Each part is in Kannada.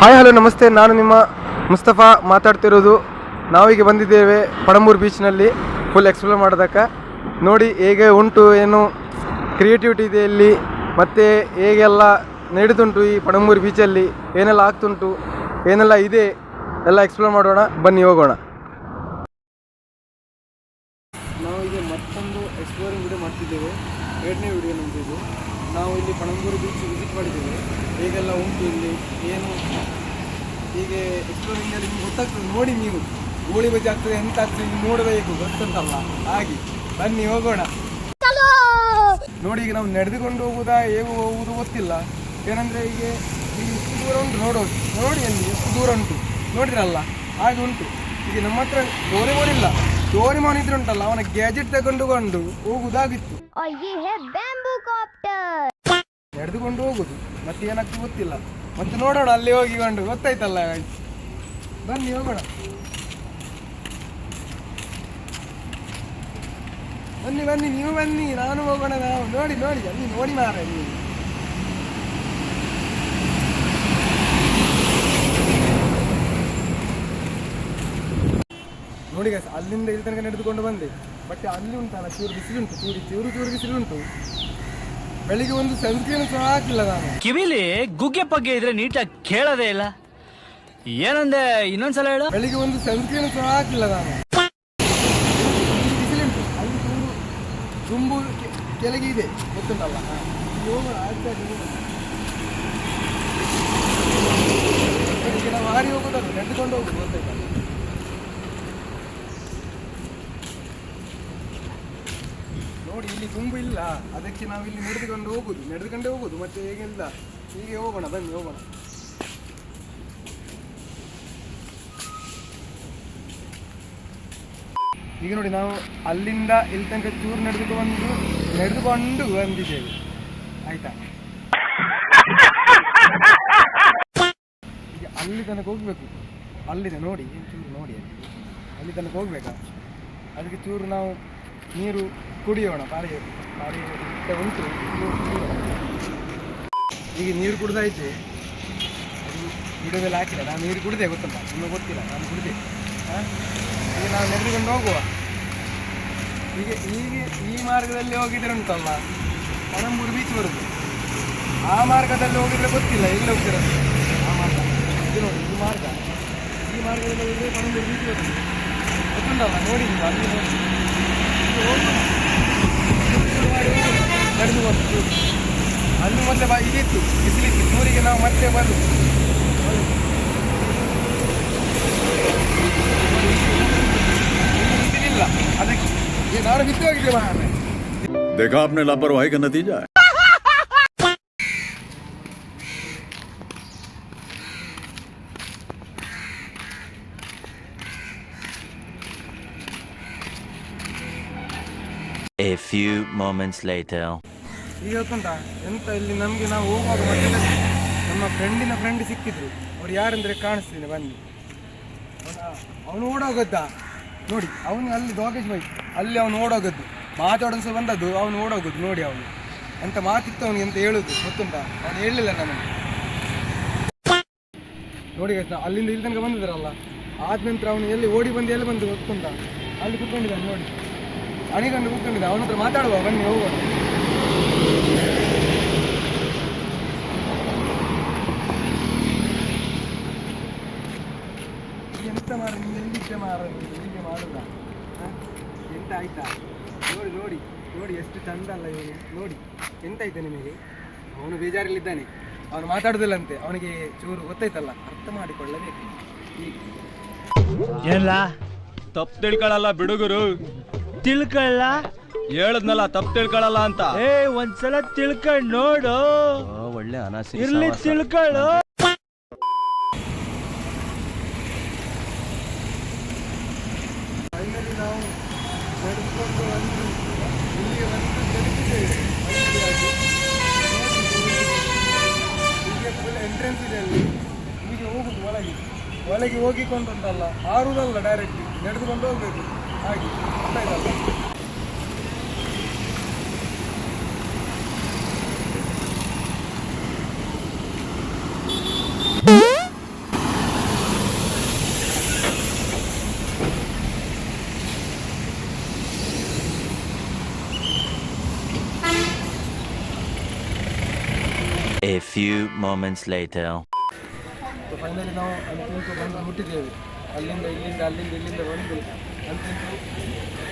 ಹಾಯ್ ಹಲೋ ನಮಸ್ತೆ, ನಾನು ನಿಮ್ಮ ಮುಸ್ತಫಾ ಮಾತಾಡ್ತಿರೋದು. ನಾವೀಗ ಬಂದಿದ್ದೇವೆ ಪಣಂಬೂರು ಬೀಚ್ನಲ್ಲಿ ಫುಲ್ ಎಕ್ಸ್ಪ್ಲೋರ್ ಮಾಡೋದಕ್ಕೆ. ನೋಡಿ ಹೇಗೆ ಉಂಟು, ಏನು ಕ್ರಿಯೇಟಿವಿಟಿ ಇದೆ ಇಲ್ಲಿ, ಮತ್ತು ಹೇಗೆಲ್ಲ ನಡೆದುಂಟು ಈ ಪಣಂಬೂರು ಬೀಚಲ್ಲಿ, ಏನೆಲ್ಲ ಆಗ್ತುಂಟು, ಏನೆಲ್ಲ ಇದೆ ಎಲ್ಲ ಎಕ್ಸ್ಪ್ಲೋರ್ ಮಾಡೋಣ. ಬನ್ನಿ ಹೋಗೋಣ. ನಾವು ಈಗ ಮತ್ತೊಂದು ಎಕ್ಸ್ಪ್ಲೋರಿಂಗ್ ವಿಡಿಯೋ ಮಾಡ್ತಿದ್ದೇವೆ. 2ನೇ ವಿಡಿಯೋ ನಮ್ಮದು ಇದು. ನಾವು ಇಲ್ಲಿ ಪಣಂಬೂರು ಬೀಚ್ ವಿಸಿಟ್ ಮಾಡಿದ್ದೇವೆ. ಹೇಗೆಲ್ಲ ಉಂಟು ಇಲ್ಲಿ, ಏನು ಹೀಗೆ ಎಕ್ಸ್ಪ್ಲೋರಿಂಗಲ್ಲಿ ನಿಮ್ಗೆ ಗೊತ್ತಾಗ್ತದೆ. ನೋಡಿ, ನೀವು ಗೋಳಿ ಬಜ್ಜಿ ಆಗ್ತದೆ, ಎಂತ ಆಗ್ತದೆ ನೀವು ನೋಡಬೇಕು, ಗೊತ್ತುಂಟಲ್ಲ. ಹಾಗೆ ಬನ್ನಿ ಹೋಗೋಣ. ನೋಡಿ, ಈಗ ನಾವು ನಡೆದುಕೊಂಡು ಹೋಗುವುದಾ ಹೇಗೆ ಹೋಗುವುದು ಗೊತ್ತಿಲ್ಲ. ಏನಂದರೆ ಈಗ ಎಷ್ಟು ದೂರ ಉಂಟು ನೋಡೋದು. ನೋಡಿ ಅಲ್ಲಿ ಎಷ್ಟು ದೂರ ಉಂಟು, ನೋಡಿರಲ್ಲ ಹಾಗೆ ಉಂಟು. ಈಗ ನಮ್ಮ ಹತ್ರ ಡೋರೆಮೋನ್ ಡೋರೆಮೋನ್ ಇದ್ರೆ ಉಂಟಲ್ಲ, ಅವನ ಗ್ಯಾಜೆಟ್ ತಗೊಂಡುಕೊಂಡು ಹೋಗುವುದಾಗಿತ್ತು. ನಡೆದುಕೊಂಡು ಹೋಗುದು, ಮತ್ತೆ ಏನಾಗ್ತದೆ ಗೊತ್ತಿಲ್ಲ. ಮತ್ತೆ ನೋಡೋಣ ಅಲ್ಲಿ ಹೋಗಿಕೊಂಡು, ಗೊತ್ತಾಯ್ತಲ್ಲ. ಬನ್ನಿ ಹೋಗೋಣ, ಬನ್ನಿ ಬನ್ನಿ, ನೀವು ಬನ್ನಿ, ನಾನು ಹೋಗೋಣ. ನಾವು ನೋಡಿ ಅಲ್ಲಿ ನೋಡಿ ಮಾರ. ನೀವು ನೋಡಿ ಗೈಸ್, ಅಲ್ಲಿಂದ ಇಲ್ಲಿ ತನಕ ನಡೆದುಕೊಂಡು ಬಂದೆ. ಬಟ್ ಅಲ್ಲಿ ಉಂಟಲ್ಲ ಚೂರು ಬಿಸಿಲುಂಟು, ಚೂರು ಬಿಸಿಲುಂಟು. ಬೆಳಿಗ್ಗೆ ಒಂದು ಸನ್ಸ್ಕ್ರೀನ್ ಸಹ ಹಾಕಿಲ್ಲ ನಾನು. ಕಿವಿಲಿ ಗುಗ್ಗೆ ಪಗ್ಗೆ ಇದ್ರೆ ನೀಟಾಗಿ ಕೇಳೋದೇ ಇಲ್ಲ. ಏನಂದೆ ಇನ್ನೊಂದ್ಸಲ ಹೇಳು. ಬೆಳಿಗ್ಗೆ ಒಂದು ಸನ್ಸ್ಕ್ರೀನ್ ಸಹ ಹಾಕಿಲ್ಲ ನಾನು. ಬಿಸಿಲುಂಟು, ಅಲ್ಲಿ ತುಂಬು ಕೆಳಗೆ ಇದೆ, ಗೊತ್ತುಂಟಲ್ಲ. ಈಗ ನಾವು ಹಾರಿ ಹೋಗೋದಲ್ಲ, ನಡೆದುಕೊಂಡು ಹೋಗುದು, ಗೊತ್ತಾಯ್ತಲ್ಲ. ನೋಡಿ, ಇಲ್ಲಿ ತುಂಬು ಇಲ್ಲ, ಅದಕ್ಕೆ ನಾವು ಇಲ್ಲಿ ನಡೆದುಕೊಂಡೇ ಹೋಗುದು. ಮತ್ತೆ ಹೇಗಿಲ್ಲ, ಹೀಗೆ ಹೋಗೋಣ. ಬನ್ನಿ ಹೋಗೋಣ. ಈಗ ನೋಡಿ, ನಾವು ಅಲ್ಲಿಂದ ಇಲ್ಲಿ ತನಕ ಚೂರು ನಡೆದುಕೊಂಡು ಬಂದಿದ್ದೇವೆ, ಆಯ್ತಾ. ಈಗ ಅಲ್ಲಿ ತನಕ ಹೋಗ್ಬೇಕು. ಅಲ್ಲಿದೆ ನೋಡಿ, ಚೂರು ನೋಡಿ, ಅಲ್ಲಿ ತನಕ ಹೋಗ್ಬೇಕಾ. ಅದಕ್ಕೆ ಚೂರು ನಾವು ನೀರು ಕುಡಿಯೋಣ. ಪಾರಿ ಉಂಟು. ಈಗ ನೀರು ಕುಡ್ದಾಯ್ತು, ವಿಡಿಯೋದಲ್ಲಿ ಹಾಕಿಲ್ಲ. ನಾನು ನೀರು ಕುಡಿದೆ, ಗೊತ್ತಲ್ಲ, ಇನ್ನೂ ಗೊತ್ತಿಲ್ಲ, ನಾನು ಕುಡಿದೆ. ಈಗ ನಾವು ನಡೆದುಕೊಂಡು ಹೋಗುವ. ಈಗ ಈ ಮಾರ್ಗದಲ್ಲಿ ಹೋಗಿದ್ರೆ ಉಂಟಲ್ಲ, ಪಣಂಬೂರು ಬೀಚ್ ಬರುದು. ಆ ಮಾರ್ಗದಲ್ಲಿ ಹೋಗಿದ್ರೆ ಗೊತ್ತಿಲ್ಲ ಎಲ್ಲಿ ಹೋಗ್ತಿರೋದು. ಆ ಮಾರ್ಗ ಇದು ನೋಡಿ, ಈ ಮಾರ್ಗದಲ್ಲಿ ಹೋಗಿದ್ರೆ ಪಣಂಬೂರು ಬೀಚ್ ಬರುದು, ಗೊತ್ತುಂಟಲ್ಲ. ನೋಡಿ ನೀವು ಅಲ್ಲಿ ನಡೆದು ಬಂತು. ಅಲ್ಲಿ ಮೊದಲೇ ಇದಿತ್ತು, ಬಿಸಿಲಿತ್ತು, ಚೂರಿಗೆ ನಾವು ಮತ್ತೆ ಬರು ಬಿಸಿಲಿಲ್ಲ. ಅದಕ್ಕೆ ನಾನು ಬಿದ್ದು ಹೋಗಿದ್ದೆ ಮಾರ್ರೆ. देखा आपने लापरवाही का नतीजा है. A few moments later. ಈಗ ಗೊತ್ತುಂಟ ಎಂತ, ಇಲ್ಲಿ ನಮಗೆ ನಾವು ಹೋಗುವಾಗ ಮಧ್ಯದಲ್ಲಿ ನಮ್ಮ ಫ್ರೆಂಡ್ ಸಿಕ್ಕಿದ್ರು. ಅವ್ರು ಯಾರಂದ್ರೆ ಕಾಣಿಸ್ತೀನಿ, ಬನ್ನಿ. ಅವನು ಓಡೋಗದ್ದ ನೋಡಿ, ಅವನು ಅಲ್ಲಿ ದೋಗೇಶ್ ಬೈ ಅಲ್ಲಿ ಅವನು ಓಡೋಗದ್ದು, ಮಾತಾಡೋದು ಸಹ ಬಂದದ್ದು, ಅವನು ಓಡೋಗೋದು. ನೋಡಿ ಅವನು ಎಂತ ಮಾತಿತ್ತು ಅವನಿಗೆ ಅಂತ ಹೇಳುದು, ಗೊತ್ತುಂಟ. ಅವನು ಹೇಳಲಿಲ್ಲ ನನಗೆ. ನೋಡಿ ಅಲ್ಲಿಂದ ಇಲ್ಲಿ ತನಕ ಬಂದಿದ್ದಾರಲ್ಲ, ಆದ ನಂತರ ಅವನು ಎಲ್ಲಿ ಎಲ್ಲಿ ಬಂದು ಗೊತ್ತುಂಟ. ಅಲ್ಲಿ ಕುತ್ಕೊಂಡಿದ್ದಾನೆ ನೋಡಿ, ಅಣಿಗಂಡು ಕೂತ್ಕೊಂಡಿದ್ದ. ಅವನ ಹತ್ರ ಮಾತಾಡುವ, ಬನ್ನಿ ಹೋಗೋಣ. ಎಂತ ಮಾರ, ನೀವು ಎಲ್ಲಿದ್ದೆ ಮಾರ, ಹೀಗೆ ಮಾಡುದ ಎಂತ ಆಯ್ತಾ. ನೋಡಿ ಎಷ್ಟು ಚಂದ ಅಲ್ಲ ಇವನು. ನೋಡಿ ಎಂತಾಯ್ತು ನಿಮಗೆ. ಅವನು ಬೇಜಾರಲ್ಲಿದ್ದಾನೆ, ಅವನು ಮಾತಾಡುದಿಲ್ಲಂತೆ. ಅವನಿಗೆ ಚೂರು ಗೊತ್ತಾಯ್ತಲ್ಲ, ಅರ್ಥ ಮಾಡಿಕೊಳ್ಳಬೇಕು. ಏನ್ಲ ತಪ್ಪು ತಿಳ್ಕೊಳ್ಳಲ್ಲ ಬಿಡುಗರು. ತಿಳ್ಕೊಳ್ಳ ಹೇಳದ್ನಲ್ಲ, ತಪ್ಪು ತಿಳ್ಕೊಳ್ಳಲ್ಲ ಅಂತ. ಒಂದ್ಸಲ ತಿಳ್ಕೊಂಡ್ ನೋಡು. ಒಳ್ಳೆ ಅನಾಸಿ ಇರ್ಲಿ, ತಿಳ್ಕೊಳ್ಳು. ಫೈನಲಿ ನಾವು ನಡೆದುಕೊಂಡು ಇಲ್ಲಿಗೆ ತಲುಪಿದ್ದೇವೆ. ಹೀಗೆ ಫುಲ್ ಎಂಟ್ರೆನ್ಸ್ ಇದೆ ಅಲ್ಲಿ. ಹೀಗೆ ಹೋಗುದು ಒಳಗೆ ಹೋಗಿಕೊಂಡುಂಟಲ್ಲ, ಆರುವುದಲ್ಲ, ಡೈರೆಕ್ಟ್ ನಡೆದುಕೊಂಡು ಹೋಗ್ಬೇಕು. ಹಾಗೆ ಗೊತ್ತಾಯ್ತಲ್ಲ. few moments later. So finally ನಾವು ಅಂತಿಂತು ಬಂದು ಮುಟ್ಟಿದ್ದೇವೆ. ಅಲ್ಲಿಂದ ಇಲ್ಲಿಂದ ಬಂದು ಅಂತಿಂತು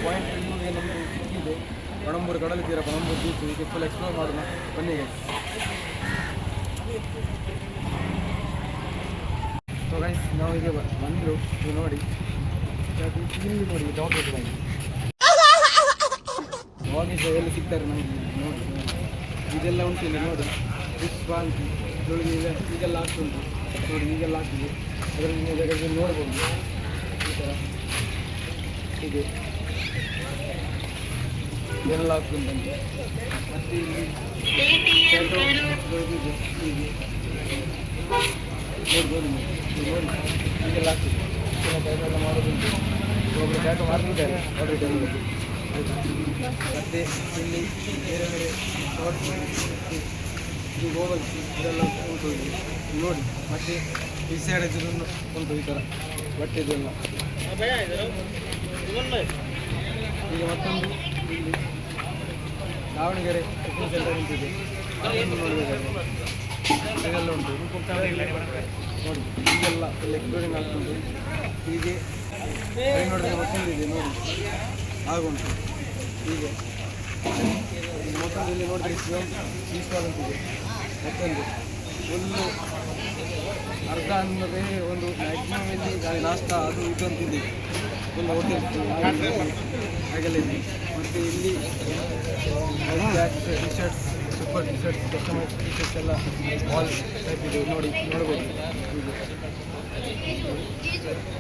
ಪಾಯಿಂಟ್ ಇಲ್ಲಿಗೆ ನಮ್ಮದು ಸಿಕ್ಕಿದೆ. ಪಣಂಬೂರು ಕಡಲ ತೀರ, ಪಣಂಬೂರು ಬೀಚ್, ಹೀಗೆ ಫುಲ್ ಎಕ್ಸ್ಪ್ಲೋರ್ ಮಾಡೋಣ ಬನ್ನಿ ಗೈಸ್. ಸೊ ಗೈಸ್ ನಾವು ಈಗ ಬಂದರು. ನೀವು ನೋಡಿ ಇಲ್ಲಿ ನೋಡಿ ಡಾಗೀಸ್ ಎಲ್ಲಿ ಸಿಗ್ತಾರೆ ನಮಗೆ ನೋಡಿ. ಇದೆಲ್ಲ ಉಂಟು ಇಲ್ಲಿ ನೋಡಿ. ಫಿಶ್ ಬಾಲ್ಕಿ ಜೋಳಿಗೆ ಈಗೆಲ್ಲ ಆಗ್ತುಂಟು ನೋಡಿ, ಈಗೆಲ್ಲ ಆಗ್ತಿದೆ. ಅದರಲ್ಲಿ ನೀವು ಬೇಕಾದ್ರೆ ನೋಡ್ಬೋದು ಈ ಥರ ಹೀಗೆ ಎಲ್ಲ ಆಗ್ತುಂಟಂತೆ. ಮತ್ತು ಇಲ್ಲಿ ಹೀಗೆ ನೋಡ್ಬೋದು ನೋಡಿ, ಈಗೆಲ್ಲ ಆಗ್ತದೆ. ಎಲ್ಲ ಮಾಡೋದುಂಟು. ಒಬ್ಬರು ಟ್ಯಾಟೋ ಮಾಡ್ತಿದ್ದಾರೆ ಆಲ್ರೆಡಿ ಆಯಿತಾ. ಮತ್ತು ಇಲ್ಲಿ ಬೇರೆ ಬೇರೆ ಶಾರ್ಟ್ಸ್, ಇದು ಗೋಗಲ್ಸ್ ಇದೆಲ್ಲ ಉಂಟು ಇಲ್ಲಿ ನೋಡಿ. ಮತ್ತು ಈ ಸೈಡ್ ಇದನ್ನು ಉಂಟು ಈ ಥರ ಬಟ್ಟೆದೆಲ್ಲ. ಈಗ ಮತ್ತೊಂದು ಇಲ್ಲಿ ದಾವಣಗೆರೆ ಟಿಫಿನ್ ಸೆಂಟರ್ ನಿಂತಿದೆ, ಅದನ್ನು ನೋಡಬೇಕಾದ್ರೆ ಇದೆಲ್ಲ ಉಂಟು ನೋಡಿ. ಈಗೆಲ್ಲ ಇಲ್ಲಿ ಎಕ್ಸ್ಪ್ಲೋರಿಂಗ್ ಆಗ್ತುಂಟು. ಹೀಗೆ ನೋಡಿದ್ರೆ ಮತ್ತೊಂದಿದೆ ನೋಡಿ, ಆಗುಂಟು ಹೀಗೆ. ಮತ್ತೊಂದು ಇಲ್ಲಿ ನೋಡಿದ್ರೆ ಸ್ವೀಟ್ ಅಂತಿದೆ. ಮತ್ತೊಂದು ಫುಲ್ಲು ಅರ್ಧ ಅಂದರೆ ಒಂದು ಮ್ಯಾಕ್ಸಿಮಮ್ ಇಲ್ಲಿ ನಾಷ್ಟ ಅದು ಇದು ಅಂತಿದೆ. ಫುಲ್ ಹೋಟೆಲ್ ಹಾಗೆಲ್ಲ ಇದೆ. ಮತ್ತು ಇಲ್ಲಿ back T shirts, super T shirts, customise T shirts ಎಲ್ಲ ವಾಲ್ ಟೈಪ್ ಇದೆ ನೋಡಿ, ನೋಡ್ಬೋದು ಹೀಗೆ.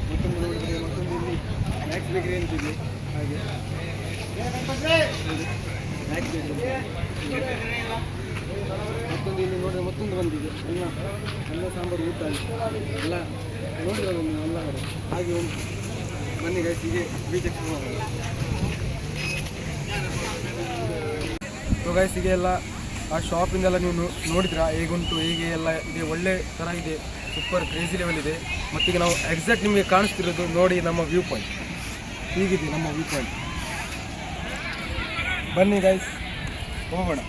ಮತ್ತೊಂದು ನೋಡಿದರೆ ಮತ್ತೊಂದು ಇಲ್ಲಿ ಮ್ಯಾಕ್ಸ್ ಬೇಕ್ರಿ ಅಂತಿದೆ ಹಾಗೆ. ಮ್ಯಾಕ್ಸ್ ಬೇಕ್ರಿ ಮತ್ತೊಂದು ಇಲ್ಲಿ ನೋಡಿದ್ರೆ ಮತ್ತೊಂದು ಬಂದಿದೆ. ಅನ್ನ ಸಾಂಬಾರು ಊಟ ಎಲ್ಲ ನೋಡಿದ್ರೆ ನೀವು ಎಲ್ಲ ಹಾಗೆ ಉಂಟು. ಬನ್ನಿ ಗೈಸ್, ಹೀಗೆ ಬೀಚ್ ಎಕ್ಸ್ಪ್ಲೋರ್ ಮಾಡೋದು. ಸೊ ಗೈಸ್ ಹೀಗೆ ಎಲ್ಲ ಆ ಶಾಪಿಂದೆಲ್ಲ ನೀವು ನೋಡಿದ್ರಾ ಹೇಗುಂಟು, ಹೇಗೆ ಎಲ್ಲ ಇದೆ, ಒಳ್ಳೆ ಥರ ಇದೆ, ಸೂಪರ್ ಕ್ರೇಜಿ ಲೆವೆಲ್ ಇದೆ. ಮತ್ತೀಗ ನಾವು ಎಕ್ಸಾಕ್ಟ್ ನಿಮಗೆ ಕಾಣಿಸ್ತಿರೋದು ನೋಡಿ ನಮ್ಮ ವ್ಯೂ ಪಾಯಿಂಟ್. ಹೀಗಿದೆ ನಮ್ಮ ವ್ಯೂ ಪಾಯಿಂಟ್. ಬನ್ನಿ ಗೈಸ್ ಹೋಗೋಣ.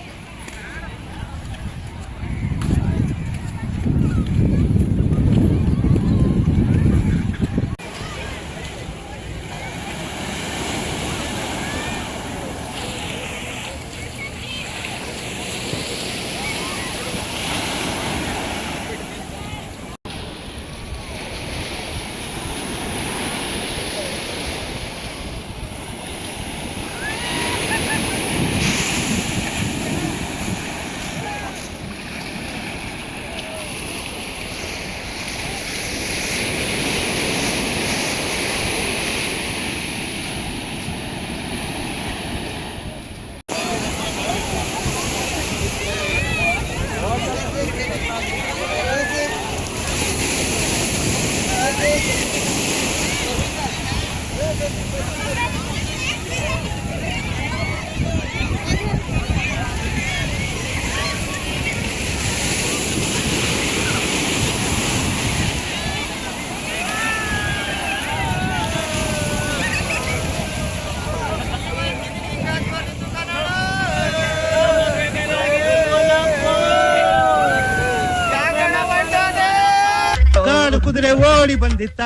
ಕುದುರೆ ಓಡಿ ಬಂದಿತ್ತ.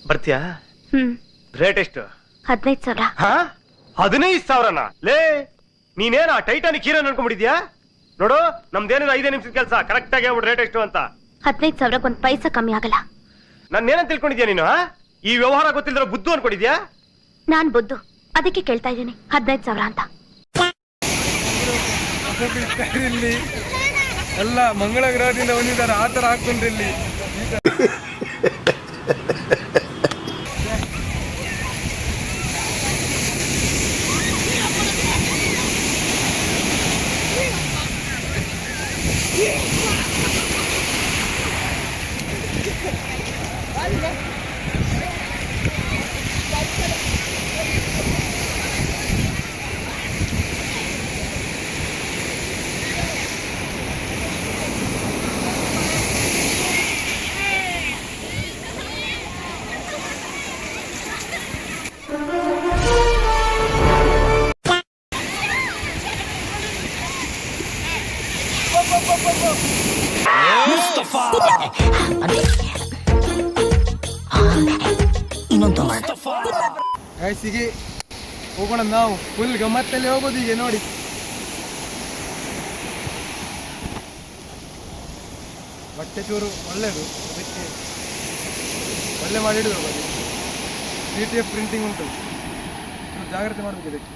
ಬರ್ತೀಯಾ? ರೇಟ್ ಎಷ್ಟು? 15,000. 15,000ನಾ? ಲೇ ನೀನೇನ ಟೈಟಾನಿಕ್ ಹೀರೋ ಅನ್ಕೊಂಡ್ಬಿಟ್ಟಿದ್ಯಾ? ನೋಡು ನಮ್ದೇನಿದೆ 5 ನಿಮಿಷದ ಕೆಲಸ, ಕರೆಕ್ಟ್ ಆಗಿ ಹೇಳ್ಬಿಡು ರೇಟ್ ಎಷ್ಟು ಅಂತ. 15,000 ಒಂದು ಪೈಸಾ ಕಮ್ಮಿ ಆಗಲ್ಲ. ನಾನೇನಂತ ತಿಳ್ಕೊಂಡಿದ್ಯಾ ನೀನು? ಈ ವ್ಯವಹಾರ ಗೊತ್ತಿಲ್ದ್ರ ಬುದ್ಧು ಅನ್ಕೊಂಡಿದ್ಯಾ? ನಾನ್ ಬುದ್ಧು, ಅದಕ್ಕೆ ಕೇಳ್ತಾ ಇದ್ದೀನಿ 15,000 ಅಂತ. ಇಲ್ಲಿ ಎಲ್ಲ ಮಂಗಳ ಗ್ರಹದಿಂದ ಬಂದಿದ್ದಾರೆ, ಆ ಥರ ಹಾಕೊಂಡ್ರಿ ಇಲ್ಲಿ. ಗಾಯ್ಸಿಗೆ ಹೋಗೋಣ ನಾವು ಫುಲ್ ಗಮ್ಮತ್ತಲ್ಲಿ ಹೋಗೋದು ಹೀಗೆ ನೋಡಿ. ಬಟ್ಟೆ ಚೂರು ಒಳ್ಳೆಯದು, ಅದಕ್ಕೆ ಒಳ್ಳೆ ಮಾಡಿಡಿದ್ರು. ಬನ್ನಿ CTF ಪ್ರಿಂಟಿಂಗ್ ಉಂಟು, ಜಾಗ್ರತೆ ಮಾಡಬೇಕು ಇದಕ್ಕೆ.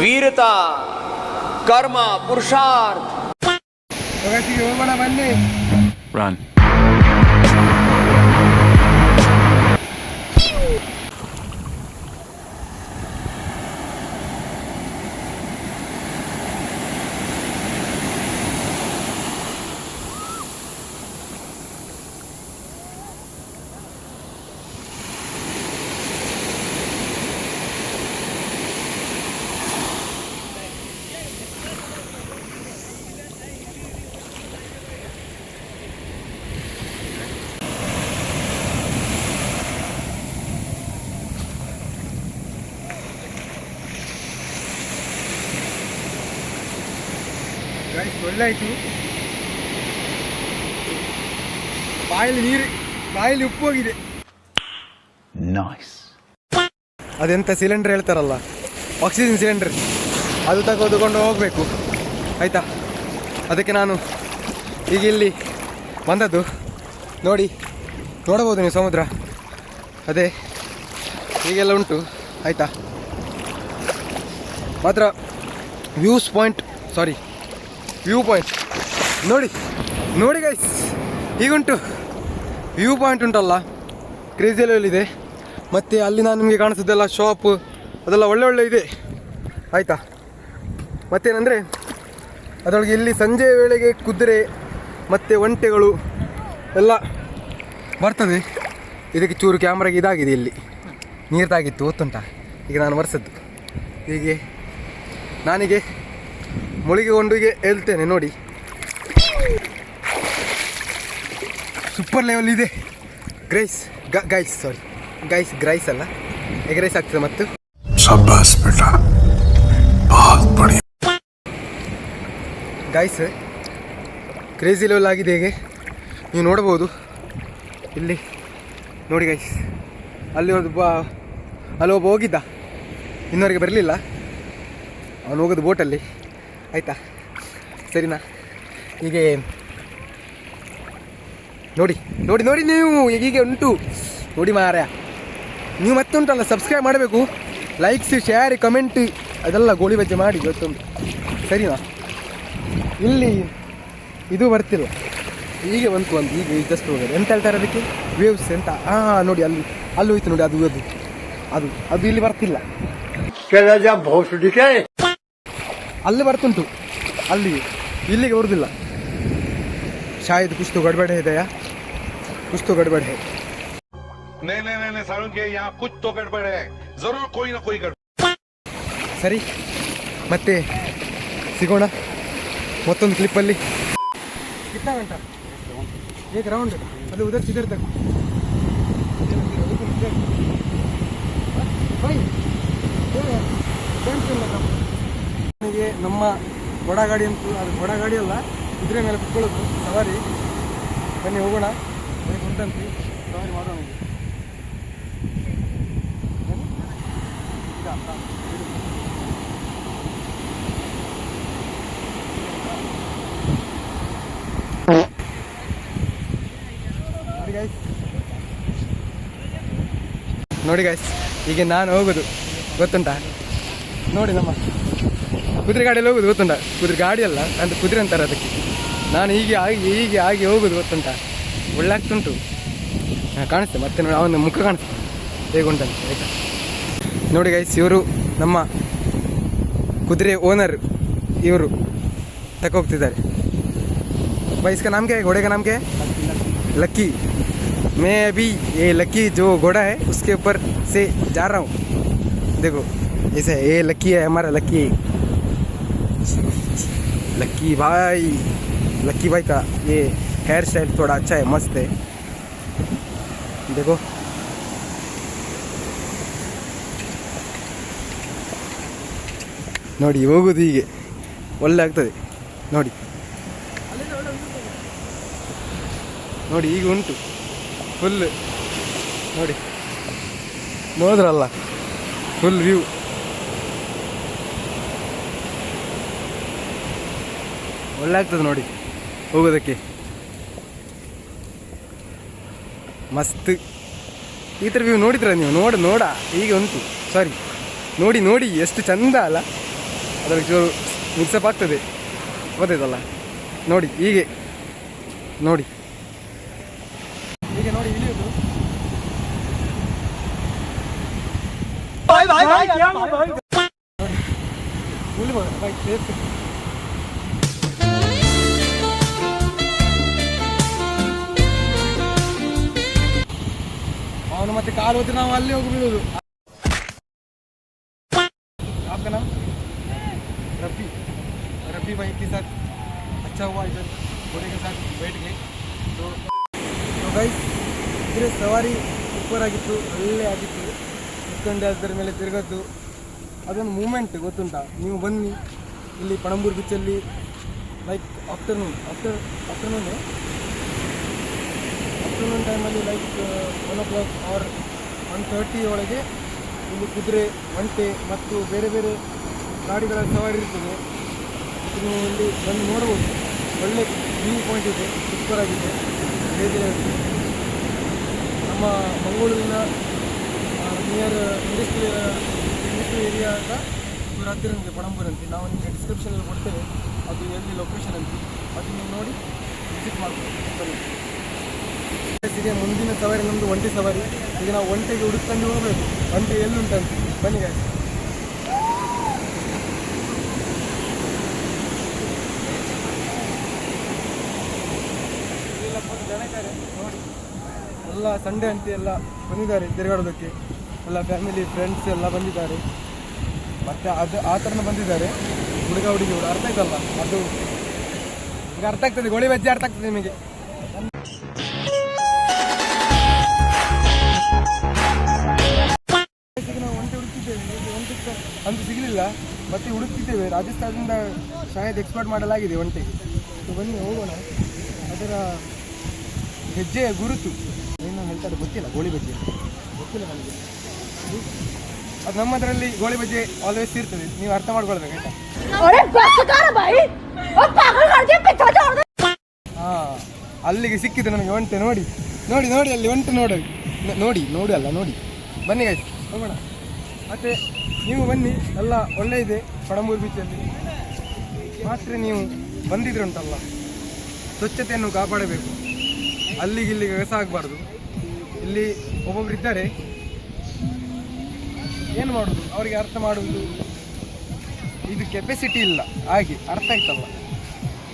वीरता कर्म पुरुषार्थ ಗಾಯ್ಸಿಗೆ ಹೋಗೋಣ ಬನ್ನಿ. Run. ಗಾಯ್ಸ್ ಒಳ್ಳೆ ಆಯಿತು. ಬಾಯಲ್ಲಿ ನೀರು, ಬಾಯಲ್ಲಿ ಉಪ್ಪು ಹೋಗಿದೆ. Nice. ಅದೆಂತ ಸಿಲಿಂಡರ್ ಹೇಳ್ತಾರಲ್ಲ, ಆಕ್ಸಿಜನ್ ಸಿಲಿಂಡರ್, ಅದು ತೆಗೆದುಕೊಂಡು ಹೋಗಬೇಕು ಆಯಿತಾ. ಅದಕ್ಕೆ ನಾನು ಈಗ ಇಲ್ಲಿ ಬಂದದ್ದು. ನೋಡಬಹುದು ನೀವು ಸಮುದ್ರ, ಅದೇ ಹೀಗೆಲ್ಲ ಉಂಟು ಆಯಿತಾ. ಮಾತ್ರ ವ್ಯೂ ಪಾಯಿಂಟ್ ನೋಡಿ ಗೈಸ್, ಹೀಗುಂಟು ವ್ಯೂ ಪಾಯಿಂಟ್ ಉಂಟಲ್ಲ, ಕ್ರೇಜಿ ಲೆವೆಲ್ ಇದೆ. ಮತ್ತು ಅಲ್ಲಿ ನಾನು ನಿಮಗೆ ಕಾಣಿಸೋದೆಲ್ಲ ಶಾಪ್ ಅದೆಲ್ಲ ಒಳ್ಳೆ ಇದೆ ಆಯಿತಾ. ಮತ್ತೇನೆಂದರೆ ಅದರೊಳಗೆ ಇಲ್ಲಿ ಸಂಜೆ ವೇಳೆಗೆ ಕುದುರೆ ಮತ್ತು ಒಂಟೆಗಳು ಎಲ್ಲ ಬರ್ತದೆ. ಇದಕ್ಕೆ ಚೂರು ಕ್ಯಾಮ್ರಾಗೆ ಇದಾಗಿದೆ, ಇಲ್ಲಿ ನೀರು ತಾಗಿತ್ತು ಗೊತ್ತುಂಟ. ಈಗ ನಾನು ಬರ್ಸದ್ದು ಹೀಗೆ ನಾನಿಗೆ ಮುಳುಗಿಕೊಂಡು ಹೀಗೆ ಹೇಳ್ತೇನೆ ನೋಡಿ. ಸೂಪರ್ ಲೆವೆಲ್ ಇದೆ ಗ್ರೈಸ್ ಅಲ್ಲ, ಎಗ್ರೈಸ್ ಆಗ್ತದೆ. ಮತ್ತು शाबाश बेटा, बहुत बढ़िया. ಗೈಸ್ ಕ್ರೇಜಿ ಲೆವೆಲ್ ಆಗಿದೆ. ಹೇಗೆ ನೀವು ನೋಡ್ಬೋದು ಇಲ್ಲಿ ನೋಡಿ ಗೈಸ್, ಅಲ್ಲಿ ಒಬ್ಬ ಹೋಗಿದ್ದ, ಇನ್ನವರೆಗೆ ಬರಲಿಲ್ಲ. ಅವನು ಹೋಗೋದು ಬೋಟಲ್ಲಿ ಆಯಿತಾ, ಸರಿನಾ. ಹೀಗೆ ನೋಡಿ ನೀವು ಹೀಗೆ ಉಂಟು ನೋಡಿ ಮಾರ್ಯ. ನೀವು ಮತ್ತೆ ಉಂಟಲ್ಲ, ಸಬ್ಸ್ಕ್ರೈಬ್ ಮಾಡಬೇಕು, ಲೈಕ್ಸ್ ಶೇರ್ ಕಮೆಂಟ್ ಅದೆಲ್ಲ ಗೋಳಿ ಬಜ್ಜೆ ಮಾಡಿ ಗೊತ್ತುಂಟು, ಸರಿನಾ. ಇಲ್ಲಿ ಇದು ಬರ್ತಿಲ್ಲ, ಹೀಗೆ ಬಂತು ಅಂತ ಈಗ ಜಸ್ಟ್ ಹೋಗೋದು. ಎಂತ ಹೇಳ್ತಾರೆ ಅದಕ್ಕೆ, ವೇವ್ಸ್ ಎಂತ. ನೋಡಿ ಅಲ್ಲಿ ಹೋಯ್ತು ನೋಡಿ, ಅದು ಇಲ್ಲಿ ಬರ್ತಿಲ್ಲ, ಅಲ್ಲಿ ಬರ್ತುಂಟು, ಇಲ್ಲಿಗೆ ಬರುವುದಿಲ್ಲ. ಶಾಯದ್ ಕುछ तो गड़बड़ है दया, कुछ तो गड़बड़ है. नहीं सारुण के यहाँ कुछ तो गड़बड़ है, जरूर कोई ना कोई गड़बड़. ಸರಿ, ಮತ್ತೆ ಸಿಗೋಣ ಮತ್ತೊಂದು ಕ್ಲಿಪ್ಪಲ್ಲಿ. कितना घंटा एक राउंड, ಅದು ಉದರ್ ಸಿದರ್ ತक ನನಗೆ ನಮ್ಮ ಬಡ ಗಾಡಿ ಅಂತೂ, ಅದು ಬಡ ಗಾಡಿ ಅಲ್ಲ, ಕುದುರೆ ಮೇಲೆ ಕುತ್ಕೊಳ್ಳೋದು ಸವಾರಿ. ಬನ್ನಿ ಹೋಗೋಣ, ಉಂಟಂತೆ ಸವಾರಿ ಮಾಡೋಣ. ನೋಡಿ ಗಾಯ್ಸ್, ಈಗ ನಾನು ಹೋಗೋದು ಗೊತ್ತುಂಟ. ನೋಡಿ ನಮ್ಮ ಕುದುರೆ ಗಾಡಿಯಲ್ಲಿ ಹೋಗೋದು ಗೊತ್ತುಂಟ. ಕುದುರೆ ಗಾಡಿ ಅಲ್ಲ ಅಂತ ಕುದುರೆ ಅಂತಾರೆ ಅದಕ್ಕೆ. ನಾನು ಹೀಗೆ ಆಗಿ ಹೋಗೋದು ಗೊತ್ತುಂಟ. ಒಳ್ಳೆ ಆಗ್ತುಂಟು, ಕಾಣಿಸ್ತೇನೆ ಮತ್ತೆ ನೋಡಿ, ಅವನ ಮುಖ ಕಾಣಿಸ್ತದೆ ಹೇಗುಂಟಂತ ಆಯಿತಾ. ನೋಡಿ ಗೈಸ್, ಇವರು ನಮ್ಮ ಕುದುರೆ ಓನರ್, ಇವರು ತಗೋಗ್ತಿದ್ದಾರೆ. भाई इसका नाम क्या है, घोड़े का नाम क्या है? लक्की. मैं अभी ये लक्की जो घोड़ा है उसके ऊपर से जा रहा हूँ. देखो ऐसे ये लक्की है, हमारा लक्की भाई का ये हेयर स्टाइल थोड़ा अच्छा है, मस्त है. देखो ನೋಡಿ ಹೋಗೋದು ಹೀಗೆ ಒಳ್ಳೆ ಆಗ್ತದೆ ನೋಡಿ. ನೋಡಿ ಈಗ ಉಂಟು ಫುಲ್ ನೋಡಿ, ನೋಡಿದ್ರಲ್ಲ ಫುಲ್ ವ್ಯೂ. ಒಳ್ಳೆ ಆಗ್ತದೆ ನೋಡಿ ಹೋಗೋದಕ್ಕೆ, ಮಸ್ತ್. ಈ ಥರ ವ್ಯೂ ನೋಡಿದ್ರ ನೀವು? ನೋಡ ಈಗ ಉಂಟು, ಸಾರಿ ನೋಡಿ ಎಷ್ಟು ಚಂದ ಅಲ್ಲ. ಅದರಲ್ಲಿ ಚೂರು ಮಿಕ್ಸಪ್ ಆಗ್ತದೆ, ಗೊತ್ತಾಯ್ತಲ್ಲ. ನೋಡಿ ಹೀಗೆ ನೋಡಿ ಇಳಿಯೋದು. ಅವನು ಮತ್ತೆ ಕಾಲು ಹೋದ್ರೆ ನಾವು ಅಲ್ಲಿ ಹೋಗಿ ಬೀಳುದು. आपका नाम? रफ़ी भाई के साथ अच्छा हुआ इधर घोड़े के साथ बैठ गए. तो ಗೈಸ್ ಇದ್ರೆ ಸವಾರಿ ಸೂಪರ್ ಆಗಿತ್ತು, ಒಳ್ಳೆ ಆಗಿತ್ತು. ಕುತ್ಕೊಂಡೆ ಅದರ ಮೇಲೆ ತಿರುಗದ್ದು ಅದೊಂದು ಮೂಮೆಂಟ್, ಗೊತ್ತುಂಟಾ? ನೀವು ಬನ್ನಿ ಇಲ್ಲಿ ಪಣಂಬೂರು ಬೀಚಲ್ಲಿ ಲೈಕ್ ಆಫ್ಟರ್ನೂನ್ ಟೈಮಲ್ಲಿ ಲೈಕ್ 1 o'clock ಆರ್ 1:30 ಒಳಗೆ ಇಲ್ಲಿ ಕುದುರೆ, ಒಂಟೆ ಮತ್ತು ಬೇರೆ ಬೇರೆ ಗಾಡಿಗಳ ಸವಾರಿ ಇರ್ತದೆ. ನೀವು ಇಲ್ಲಿ ಬಂದು ನೋಡ್ಬೋದು. ಒಳ್ಳೆ ವ್ಯೂ ಪಾಯಿಂಟ್ ಇದೆ, ಸೂಪರ್ ಆಗಿದೆ. ನಮ್ಮ ಮಂಗಳೂರಿನ ನಿಯರ್ ಇಂಡಸ್ಟ್ರಿಯಲ್ ಏರಿಯಾದ ಇವ್ರ ಹತ್ತಿರ ನಿಮಗೆ ಪಣಂಬೂರಂತೆ. ನಾವು ನಿಮಗೆ ಡಿಸ್ಕ್ರಿಪ್ಷನಲ್ಲಿ ಕೊಡ್ತೇವೆ, ಅದು ಎಲ್ಲಿ ಲೊಕೇಶನ್ ಅಂತ, ಅದು ನೀವು ನೋಡಿ ವಿಸಿಟ್ ಮಾಡ್ಬೋದು. ಬನ್ನಿ. ಈಗ ಮುಂದಿನ ಸವಾರಿ ನಮ್ಮದು ಒಂಟೆ ಸವಾರಿ. ಈಗ ನಾವು ಒಂಟೆಗೆ ಹುಡುಕೊಂಡು ಹೋಗಬೇಕು, ಒಂಟೆ ಎಲ್ಲುಂಟಂತ. ಬನ್ನಿ ಗಾಡಿ. ಜನ ಇದ್ದಾರೆ ನೋಡಿ, ಎಲ್ಲ ಸಂಡೇ ಅಂತ ಎಲ್ಲ ಬಂದಿದ್ದಾರೆ ತಿರುಗಾಡೋದಕ್ಕೆ. ಎಲ್ಲ ಫ್ಯಾಮಿಲಿ ಫ್ರೆಂಡ್ಸ್ ಎಲ್ಲ ಬಂದಿದ್ದಾರೆ. ಮತ್ತು ಅದು ಆ ಥರನೂ ಬಂದಿದ್ದಾರೆ ಹುಡುಗಿಗಳು. ಅರ್ಥ ಆಯ್ತಲ್ಲ, ಅದು ಈಗ ಅರ್ಥ ಆಗ್ತದೆ. ಗೋಳಿ ಬಜ್ಜಿ ಅರ್ಥ ಆಗ್ತದೆ ನಿಮಗೆ. ಈಗ ನಾವು ಒಂಟೆ ಹುಡುಕಿದ್ದೇವೆ, ಒಂಟೆ ಅಂತೂ ಸಿಗಲಿಲ್ಲ, ಮತ್ತೆ ಹುಡುಕ್ತಿದ್ದೇವೆ. ರಾಜಸ್ಥಾನದಿಂದ ಶಾಯದ್ ಎಕ್ಸ್ಪೋರ್ಟ್ ಮಾಡಲಾಗಿದೆ ಒಂಟೆಗೆ. ಬನ್ನಿ ಹೋಗೋಣ. ಅದರ ಹೆಜ್ಜೆಯ ಗುರುತು ಏನು ಹೇಳ್ತಾರೆ ಗೊತ್ತಿಲ್ಲ, ಗೋಳಿ ಬಜ್ಜೆ ಗೊತ್ತಿಲ್ಲ ನನಗೆ. ಅದು ನಮ್ಮದರಲ್ಲಿ ಗೋಳಿ ಬಜ್ಜೆ ಆಲ್ವೇಸ್ ಇರ್ತದೆ, ನೀವು ಅರ್ಥ ಮಾಡ್ಕೊಳ್ಬೇಕು ಆಯ್ತಾ. ಹಾಂ, ಅಲ್ಲಿಗೆ ಸಿಕ್ಕಿದ್ದು ನನಗೆ ಒಂಟೆ. ನೋಡಿ ಅಲ್ಲಿ ಒಂಟೆ ನೋಡಿ ಅಲ್ಲ ನೋಡಿ. ಬನ್ನಿ ಗಾಯ್ಸ್ ಹೋಗೋಣ. ಮತ್ತು ನೀವು ಬನ್ನಿ, ಎಲ್ಲ ಒಳ್ಳೆ ಇದೆ ಪಣಂಬೂರು ಬೀಚಲ್ಲಿ. ಮಾತ್ರ ನೀವು ಬಂದಿದ್ರೆ ಉಂಟಲ್ಲ, ಸ್ವಚ್ಛತೆಯನ್ನು ಕಾಪಾಡಬೇಕು. ಅಲ್ಲಿಗೆ ಕಸ ಆಗಬಾರ್ದು. ಇಲ್ಲಿ ಒಬ್ಬೊಬ್ರು ಇದ್ದಾರೆ, ಏನು ಮಾಡೋದು ಅವರಿಗೆ ಅರ್ಥ ಮಾಡುವುದು, ಇದು ಕೆಪಾಸಿಟಿ ಇಲ್ಲ. ಹಾಗೆ ಅರ್ಥ ಆಯ್ತಲ್ಲ,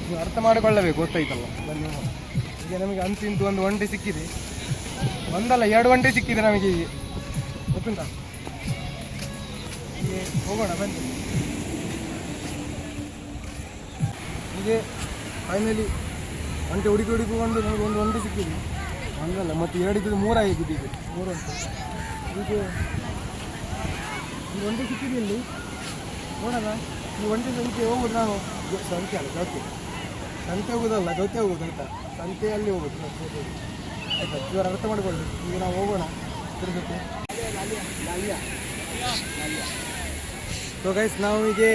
ನೀವು ಅರ್ಥ ಮಾಡಿಕೊಳ್ಳಬೇಕು, ಗೊತ್ತಾಯ್ತಲ್ಲ. ಬನ್ನಿ ಈಗ ನಮಗೆ ಅಂತಿಂತು ಒಂದು ಒಂಟೆ ಸಿಕ್ಕಿದೆ, ಒಂದಲ್ಲ 2 ಒಂಟೆ ಸಿಕ್ಕಿದೆ ನಮಗೆ. ಹೀಗೆ ಗೊತ್ತುಂಟಾ? ಹೀಗೆ ಹೋಗೋಣ ಬನ್ನಿ. ಹೀಗೆ ಫೈನಲಿ ಒಂಟೆ ಹುಡುಕಿಕೊಂಡು ನಮಗೆ ಒಂದು ಒಂಟೆ ಸಿಕ್ಕಿದೆ. ಒಂದಲ್ಲ ಮತ್ತು 2 ಇದ್ದು 3 ಆಗಿದ್ದು. ಈಗ 3 ಒಂಟೆ ಹೀಗೆ ಈ ಒಂಟೆ ಸಿಕ್ಕಿದೆ. ಇಲ್ಲಿ ನೋಡೋಣ. ಈ ಒಂಟೆ ಸಂಖ್ಯೆ ಹೋಗೋದು ನಾವು ಸಂಖ್ಯೆ ಅಲ್ಲ, ಸಂತೆ ಹೋಗೋದಲ್ಲ, ಜೊತೆ ಹೋಗೋದು ಆಯ್ತಾ. ಸಂತೆಯಲ್ಲಿ ಹೋಗೋದು ಆಯ್ತಾ. ಇವರು ಅರ್ಥ ಮಾಡಿಕೊಳ್ಳಿ. ಈಗ ನಾವು ಹೋಗೋಣ ತಿರುಗಕ್ಕೆ. ಸೊ ಗೈಸ್, ನಾವು ಹೀಗೆ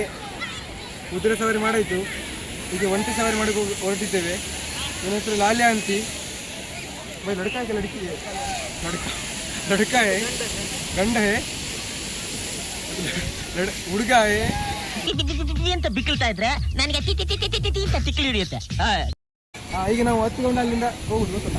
ಕುದುರೆ ಸವಾರಿ ಮಾಡಾಯಿತು. ಈಗ ಒಂಟೆ ಸವಾರಿ ಮಾಡಿ ಹೊರಟಿದ್ದೇವೆ. ನನ್ನ ಹೆಸರು ಲಾಲಿಯಾ ಅಂತಿ. भाई लड़का है कि लड़की है? लड़का है, गंड है, ಹುಡುಗ ಅಂತ ಬಿಕ್ಕಳ್ತಾ ಇದ್ರೆ ನನಗೆ ಅಂತ ತಿಕ್ಕಿ ಹಿಡಿಯುತ್ತೆ. ಈಗ ನಾವು ಹತ್ತಿಕೊಂಡು ಅಲ್ಲಿಂದ ಹೋಗುದು, ಗೊತ್ತಲ್ಲ.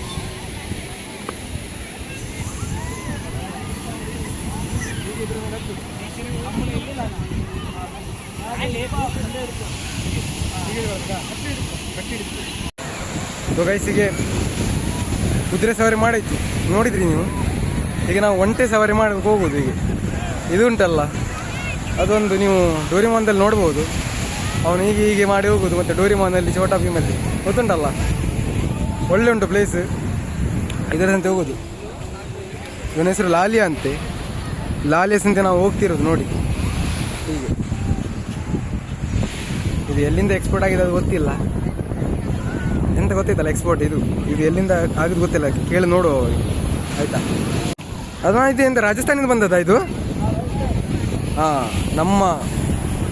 ಗೈಸಿಗೆ ಕುದುರೆ ಸವಾರಿ ಮಾಡಾಯ್ತು, ನೋಡಿದ್ರಿ ನೀವು. ಈಗ ನಾವು ಒಂಟೆ ಸವಾರಿ ಮಾಡೋಕೆ ಹೋಗೋದು. ಈಗ ಇದು ಉಂಟಲ್ಲ, ಅದೊಂದು ನೀವು ಡೋರಿಮಾನ್ದಲ್ಲಿ ನೋಡ್ಬೋದು. ಅವನು ಹೀಗೆ ಮಾಡಿ ಹೋಗೋದು. ಮತ್ತು ಡೋರಿಮಾನಲ್ಲಿ ಛೋಟಾ ಭೀಮಲ್ಲಿ ಗೊತ್ತುಂಟಲ್ಲ, ಒಳ್ಳೆ ಉಂಟು ಪ್ಲೇಸ್. ಇದರಂತೆ ಹೋಗೋದು. ಇವನ ಹೆಸರು ಲಾಲಿಯಾ ಅಂತೆ. ಲಾಲಿಯಸ್ ಅಂತ ನಾವು ಹೋಗ್ತಿರೋದು ನೋಡಿ. ಹೀಗೆ ಇದು ಎಲ್ಲಿಂದ ಎಕ್ಸ್ಪೋರ್ಟ್ ಆಗಿದೆ ಅದು ಗೊತ್ತಿಲ್ಲ. ಎಂತ ಗೊತ್ತಿತ್ತಲ್ಲ ಎಕ್ಸ್ಪೋರ್ಟ್ ಇದು ಎಲ್ಲಿಂದ ಆಗೋದು ಗೊತ್ತಿಲ್ಲ, ಕೇಳಿ ನೋಡು ಆಯಿತಾ. ಅದು ಇದೆ ಅಂತ ರಾಜಸ್ಥಾನದಿಂದ ಬಂದದ ಇದು? ಹಾಂ, ನಮ್ಮ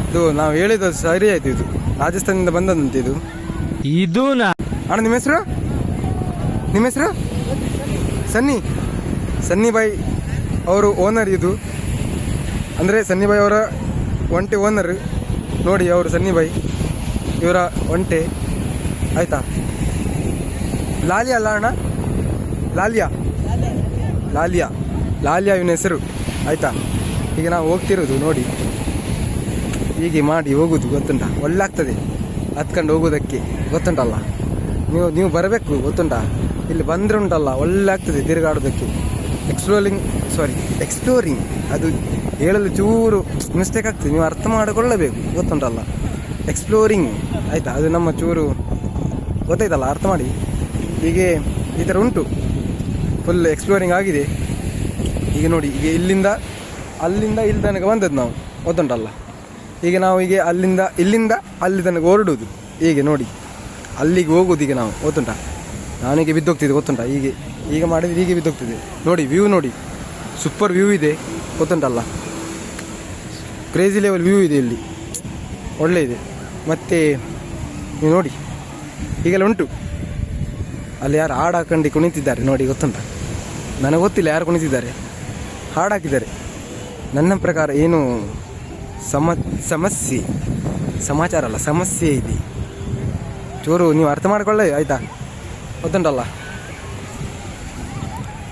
ಇದು ನಾವು ಹೇಳಿದ್ದು ಸರಿ ಆಯಿತು, ಇದು ರಾಜಸ್ಥಾನದಿಂದ ಬಂದದಂತೆ ಇದು. ಇದು ಅಣ್ಣ ನಿಮ್ಮ ಹೆಸರು? ನಿಮ್ಮ ಹೆಸರು? ಸನ್ನಿ ಬಾಯ್ ಅವರು ಓನರ್ ಇದು, ಅಂದರೆ ಸನ್ನಿ ಬಾಯ್ ಅವರ ಒಂಟೆ ಓನರ್ ನೋಡಿ, ಅವರು ಸನ್ನಿ ಬಾಯ್ ಇವರ ಒಂಟೆ ಆಯಿತಾ. ಲಾಲಿಯಾ ಅಲ್ಲ ಅಣ್ಣ, ಲಾಲಿಯಾ ಇವನ ಹೆಸರು ಆಯಿತಾ. ಈಗ ನಾವು ಹೋಗ್ತಿರೋದು ನೋಡಿ, ಹೀಗೆ ಮಾಡಿ ಹೋಗೋದು ಗೊತ್ತುಂಟಾ, ಒಳ್ಳೆ ಆಗ್ತದೆ ಹತ್ಕೊಂಡು ಹೋಗೋದಕ್ಕೆ ಗೊತ್ತುಂಟಲ್ಲ. ನೀವು ಬರಬೇಕು ಗೊತ್ತುಂಟಾ, ಇಲ್ಲಿ ಬಂದರೆ ಉಂಟಲ್ಲ ಒಳ್ಳೆ ಆಗ್ತದೆ ತಿರುಗಾಡೋದಕ್ಕೆ. ಎಕ್ಸ್ಪ್ಲೋರಿಂಗ್ ಅದು ಹೇಳಲು ಚೂರು ಮಿಸ್ಟೇಕ್ ಆಗ್ತದೆ, ನೀವು ಅರ್ಥ ಮಾಡಿಕೊಳ್ಳಬೇಕು ಗೊತ್ತುಂಟಲ್ಲ. ಎಕ್ಸ್ಪ್ಲೋರಿಂಗ್ ಆಯಿತಾ, ಅದು ನಮ್ಮ ಚೂರು ಗೊತ್ತಾಯ್ತಲ್ಲ, ಅರ್ಥ ಮಾಡಿ. ಹೀಗೆ ಈ ಥರ ಉಂಟು, ಫುಲ್ ಎಕ್ಸ್ಪ್ಲೋರಿಂಗ್ ಆಗಿದೆ. ಈಗ ನೋಡಿ, ಈಗ ಅಲ್ಲಿಂದ ಇಲ್ಲಿ ತನಕ ಬಂದದ್ದು ನಾವು ಗೊತ್ತುಂಟಲ್ಲ. ಈಗ ನಾವು ಇಲ್ಲಿಂದ ಅಲ್ಲಿ ತನಕ ಹೊರಡುವುದು. ಹೀಗೆ ನೋಡಿ, ಅಲ್ಲಿಗೆ ಹೋಗೋದು ಈಗ ನಾವು ಗೊತ್ತುಂಟಾ. ನಾನೀಗ ಬಿದ್ದೋಗ್ತಿದ್ದೆ ಗೊತ್ತುಂಟಾ, ಈಗ ಮಾಡಿದರೆ ಹೀಗೆ ಬಿದ್ದೋಗ್ತಿದೆ ನೋಡಿ. ವ್ಯೂ ನೋಡಿ, ಸೂಪರ್ ವ್ಯೂ ಇದೆ ಗೊತ್ತುಂಟಲ್ಲ, ಕ್ರೇಜಿ ಲೆವೆಲ್ ವ್ಯೂ ಇದೆ ಇಲ್ಲಿ, ಒಳ್ಳೆ ಇದೆ. ಮತ್ತು ನೀವು ನೋಡಿ ಹೀಗೆಲ್ಲ ಉಂಟು. ಅಲ್ಲಿ ಯಾರು ಹಾಡು ಹಾಕೊಂಡು ಕುಣಿತಿದ್ದಾರೆ ನೋಡಿ ಗೊತ್ತುಂಟ, ನನಗೆ ಗೊತ್ತಿಲ್ಲ ಯಾರು ಕುಣಿತಿದ್ದಾರೆ, ಹಾಡು ಹಾಕಿದ್ದಾರೆ. ನನ್ನ ಪ್ರಕಾರ ಏನು ಸಮಸ್ಯೆ ಇದೆ ಚೂರು, ನೀವು ಅರ್ಥ ಮಾಡ್ಕೊಳ್ಳಿ ಆಯಿತಾ, ಗೊತ್ತುಂಟಲ್ಲ.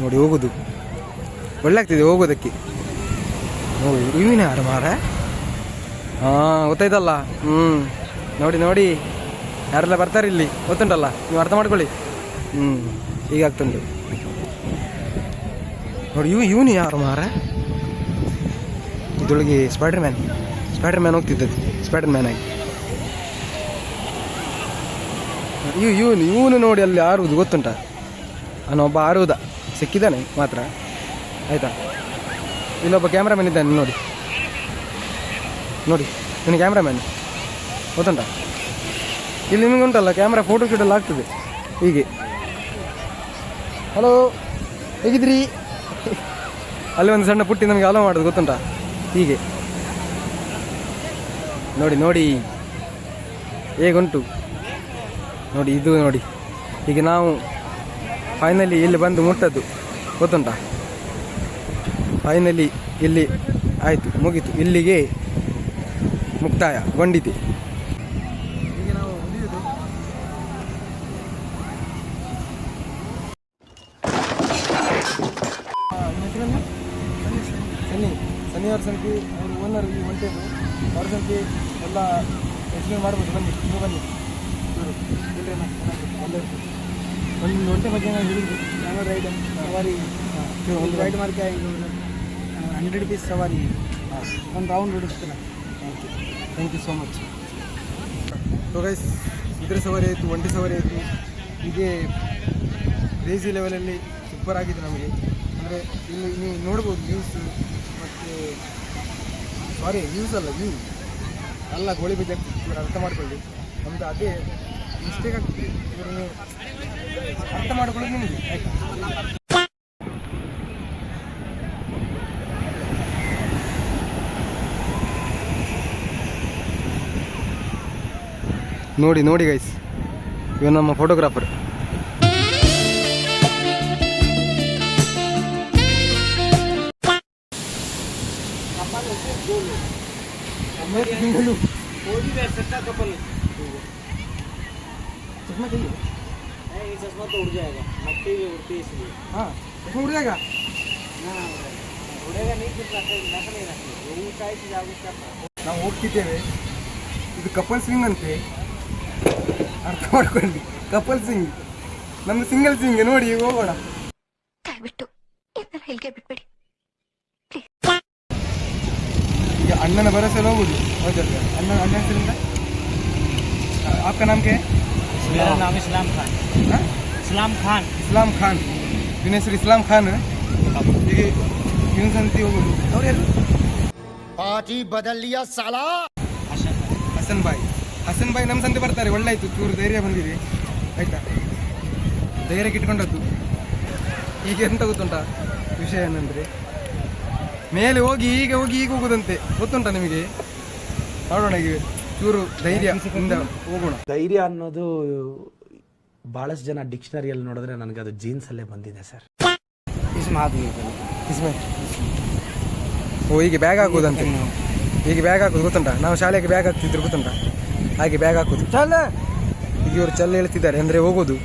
ನೋಡಿ ಹೋಗೋದು ಒಳ್ಳೆ ಆಗ್ತಿದೆ ಹೋಗೋದಕ್ಕೆ. ನೋಡಿ ಇವಿನ ಯಾರು ಮಾರ, ಹಾಂ ಗೊತ್ತಾಯ್ತಲ್ಲ. ನೋಡಿ ಯಾರೆಲ್ಲ ಬರ್ತಾರೆ ಇಲ್ಲಿ ಗೊತ್ತುಂಟಲ್ಲ, ನೀವು ಅರ್ಥ ಮಾಡ್ಕೊಳ್ಳಿ. ಈಗ ಆಗ್ತುಂಟು ನೋಡಿ. ಇವನು ಯಾರು ಮಾರ, ಇದರೊಳಗೆ ಸ್ಪೈಡರ್ ಮ್ಯಾನ್ ಹೋಗ್ತಿದ್ದದ್ದು, ಸ್ಪೈಡರ್ ಮ್ಯಾನ್ ಆಗಿ. ಇವನು ನೋಡಿ ಅಲ್ಲಿ ಆರುವುದು ಗೊತ್ತುಂಟ, ಅವನೊಬ್ಬ ಆರುವುದ ಸಿಕ್ಕಿದ್ದಾನೆ ಮಾತ್ರ ಆಯಿತಾ. ಇಲ್ಲೊಬ್ಬ ಕ್ಯಾಮ್ರಾಮನ್ ಇದ್ದಾನೆ ನೋಡಿ ಇವನು ಕ್ಯಾಮ್ರಾಮ್ಯಾನ್ ಗೊತ್ತುಂಟ. ಇಲ್ಲಿ ನಿಮಗೆ ಉಂಟಲ್ಲ ಕ್ಯಾಮ್ರಾ, ಫೋಟೋ ಶೂಟ್ ಎಲ್ಲ ಆಗ್ತದೆ ಹೀಗೆ. ಹಲೋ ಹೇಗಿದ್ರಿ, ಅಲ್ಲಿ ಒಂದು ಸಣ್ಣ ಪುಟ್ಟಿ ನಮಗೆ ಅಲೋ ಮಾಡೋದು ಗೊತ್ತುಂಟ ಹೀಗೆ. ನೋಡಿ ಹೇಗುಂಟು ನೋಡಿ, ಇದು ನೋಡಿ. ಈಗ ನಾವು ಫೈನಲಿ ಇಲ್ಲಿ ಬಂದು ಮುಟ್ಟದ್ದು ಗೊತ್ತುಂಟ, ಫೈನಲಿ ಇಲ್ಲಿ ಆಯಿತು, ಮುಗೀತು, ಇಲ್ಲಿಗೆ ಮುಕ್ತಾಯಗೊಂಡಿದೆ. ಈಗ ನಾವು ಮುಗಿಯುವುದು ಸನ್ನಿ ಅವ್ರ ಸಂಖ್ಯೆ, ಅವರು ಓನರ್ ಈ ಒಂಟೆದು ಅವ್ರ ಸಂಖ್ಯೆ ಎಲ್ಲ ಎಕ್ಸ್ಪ್ಲೇನ್ ಮಾಡ್ಬೋದು. ನೀವು ಬನ್ನಿ ಒಂದು ಒಂಟೆ ಬಗ್ಗೆ ನಾವು ಹೇಳಿದ್ವಿ. ನಾವು ರೈಡ್ ಸವಾರಿ ಒಂದು ರೈಡ್ ಮಾರ್ಕೆ 100 rupees ಸವಾರಿ, ಒಂದು ರೌಂಡ್ ಹೊಡಿಸ್ತೀರ. Thank you so much. So guys, ಕುದುರೆ ಸವಾರಿ ಆಯಿತು, ಒಂಟೆ ಸವಾರಿ ಆಯಿತು. ಹೀಗೆ ಕ್ರೇಜಿ ಲೆವೆಲಲ್ಲಿ ಸೂಪರ್ ಆಗಿದೆ ನಮಗೆ. ಅಂದರೆ ಇಲ್ಲಿ ನೀವು ನೋಡ್ಬೋದು ವ್ಯೂಸ್, ಮತ್ತು ವ್ಯೂಸ್ ಅಲ್ಲ ಗೋಳಿ ಬಜ್ಜೆ ಆಗ್ತದೆ. ಇವರು ಅರ್ಥ ಮಾಡ್ಕೊಳ್ಳಿ, ನಮ್ಮದು ಅದೇ ಮಿಸ್ಟೇಕ್ ಆಗ್ತದೆ. ಇವರು ನೀವು ಅರ್ಥ ಮಾಡ್ಕೊಳ್ಳೋದು ನಿಮಗೆ ಆಯಿತಾ. ನೋಡಿ ಗೈಸ್, ಇವನು ನಮ್ಮ ಫೋಟೋಗ್ರಾಫರ್. चश्मा चाहिए? नहीं, चश्मा तो उड़ जाएगा, मट्टी भी उड़ती है इसलिए. हाँ, चश्मा उड़ जाएगा? ना उड़ेगा नहीं, फिर नहीं रखते, वो ऊंचाई से जाओगे क्या. ನಾವು ಹೋಗ್ತಿದ್ದೇವೆ, ಇದು ಕಪಲ್ ಸ್ವಿಂಗ್ ಅಂತೆ, ಅರ್ಥ ಮಾಡ್ಕೊಳ್ಳಿ. ಕಪಲ್ ಸ್ವಿಂಗ್, ನಮ್ದು ಸಿಂಗಲ್ ಸ್ವಿಂಗ್. ನೋಡಿ ಹೋಗೋಣ. ದಯವಿಟ್ಟು ಇದನ್ನ ಇಲ್ಲಿಗೆ ಬಿಟ್ಬಿಡಿ. ಈಗ ಅಣ್ಣನ ಭರವಸೆಯಲ್ಲಿ ಹೋಗುದು. ಹೌದಲ್ಲ ಅಣ್ಣ ಹೆಸರಿಂದ? आपका नाम क्या है? मेरा नाम इस्लाम खान. इस्लाम खान. ಇವನ ಹೆಸರು ಇಸ್ಲಾಂ ಖಾನ್. ಈಗ ಇವನ ಸಂತಿ ಹೋಗುದು. ಅವ್ರು ಯಾರು? ಪಾರ್ಟಿ ಬದಲಿಯಾ ಸಾಲಾ. ಹಸನ್ ಬಾಯ್ ನಮ್ಮ ಸಂತೆ ಬರ್ತಾರೆ. ಒಳ್ಳೆ ಆಯ್ತು, ಚೂರು ಧೈರ್ಯ ಬಂದಿದೆ. ಆಯಿತಾ, ಧೈರ್ಯಕ್ಕೆ ಇಟ್ಕೊಂಡದ್ದು. ಈಗ ಎಂತ ಗೊತ್ತುಂಟಾ ವಿಷಯ ಏನಂದರೆ, ಮೇಲೆ ಹೋಗಿ ಈಗ ಹೋಗೋದಂತೆ ಗೊತ್ತುಂಟಾ ನಿಮಗೆ? ನೋಡೋಣ ಈಗ ಚೂರು ಧೈರ್ಯದಿಂದ ಹೋಗೋಣ. ಧೈರ್ಯ ಅನ್ನೋದು ಬಹಳಷ್ಟು ಜನ ಡಿಕ್ಷನರಿಯಲ್ಲಿ ನೋಡಿದ್ರೆ ನನಗೆ ಅದು ಜೀನ್ಸ್ ಅಲ್ಲೇ ಬಂದಿದೆ ಸರ್. ಓ, ಈಗ ಬ್ಯಾಗ್ ಹಾಕೋದಂತೆ. ಈಗ ಬ್ಯಾಗ್ ಹಾಕೋದು ಗೊತ್ತುಂಟಾ? ನಾವು ಶಾಲೆಗೆ ಬ್ಯಾಗ್ ಹಾಕ್ತಿದ್ರು ಗೊತ್ತುಂಟಾ? ಹಾಗೆ ಬ್ಯಾಗ್ ಹಾಕೋದು. ಈಗ ಇವರು ಚಲ್ಲ ಹೇಳ್ತಿದ್ದಾರೆ ಅಂದರೆ ಹೋಗೋದು.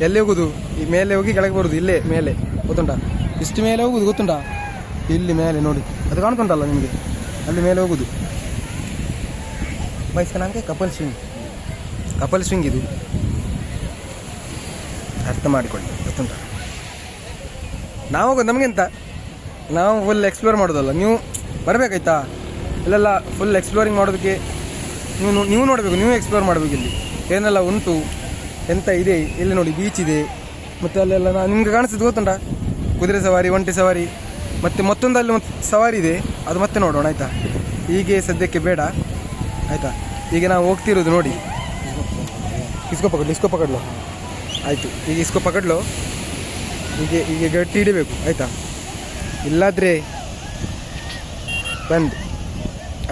ಎಲ್ಲಿ ಹೋಗೋದು? ಈ ಮೇಲೆ ಹೋಗಿ ಕೆಳಗೆ ಬರೋದು. ಇಲ್ಲೇ ಮೇಲೆ ಗೊತ್ತುಂಟಾ? ಇಷ್ಟು ಮೇಲೆ ಹೋಗೋದು ಗೊತ್ತುಂಟಾ? ಇಲ್ಲಿ ಮೇಲೆ ನೋಡಿ, ಅದು ಕಾಣ್ತುಂಟಲ್ಲ ನಿಮಗೆ, ಅಲ್ಲಿ ಮೇಲೆ ಹೋಗೋದು. ಬೈಸ್ಕನಾಗೆ ಕಪಲ್ ಸ್ವಿಂಗ್ ಇದು, ಅರ್ಥ ಮಾಡಿಕೊಳ್ಳಿ ಗೊತ್ತುಂಟಾ? ನಾವು ಹೋಗೋದು ನಮಗೆಂತ, ನಾವು ಫುಲ್ ಎಕ್ಸ್ಪ್ಲೋರ್ ಮಾಡೋದಲ್ಲ, ನೀವು ಬರಬೇಕಾಯ್ತಾ? ಇಲ್ಲೆಲ್ಲ ಫುಲ್ ಎಕ್ಸ್ಪ್ಲೋರಿಂಗ್ ಮಾಡೋದಕ್ಕೆ ನೀವು ನೋಡಬೇಕು, ನೀವು ಎಕ್ಸ್ಪ್ಲೋರ್ ಮಾಡಬೇಕು. ಇಲ್ಲಿ ಏನೆಲ್ಲ ಉಂಟು, ಎಂತ ಇದೆ, ಇಲ್ಲಿ ನೋಡಿ ಬೀಚ್ ಇದೆ, ಮತ್ತು ಅಲ್ಲೆಲ್ಲ ನಿಮ್ಗೆ ಕಾಣಿಸ್ತದೆ ಗೊತ್ತುಂಟಾ? ಕುದುರೆ ಸವಾರಿ, ಒಂಟೆ ಸವಾರಿ, ಮತ್ತು ಮತ್ತೊಂದು ಅಲ್ಲಿ ಒಂದು ಸವಾರಿ ಇದೆ, ಅದು ಮತ್ತೆ ನೋಡೋಣ ಆಯಿತಾ? ಹೀಗೆ ಸದ್ಯಕ್ಕೆ ಬೇಡ ಆಯಿತಾ? ಈಗ ನಾವು ಹೋಗ್ತಿರೋದು ನೋಡಿ, ಇಸ್ಕೋ ಪಕಡ್ಲು ಆಯಿತು. ಈಗ ಇಸ್ಕೋ ಪಕಡ್ಲು, ಈಗ ಗಟ್ಟಿ ಹಿಡಿಬೇಕು ಆಯಿತಾ? ಇಲ್ಲಾದರೆ ಬಂದು,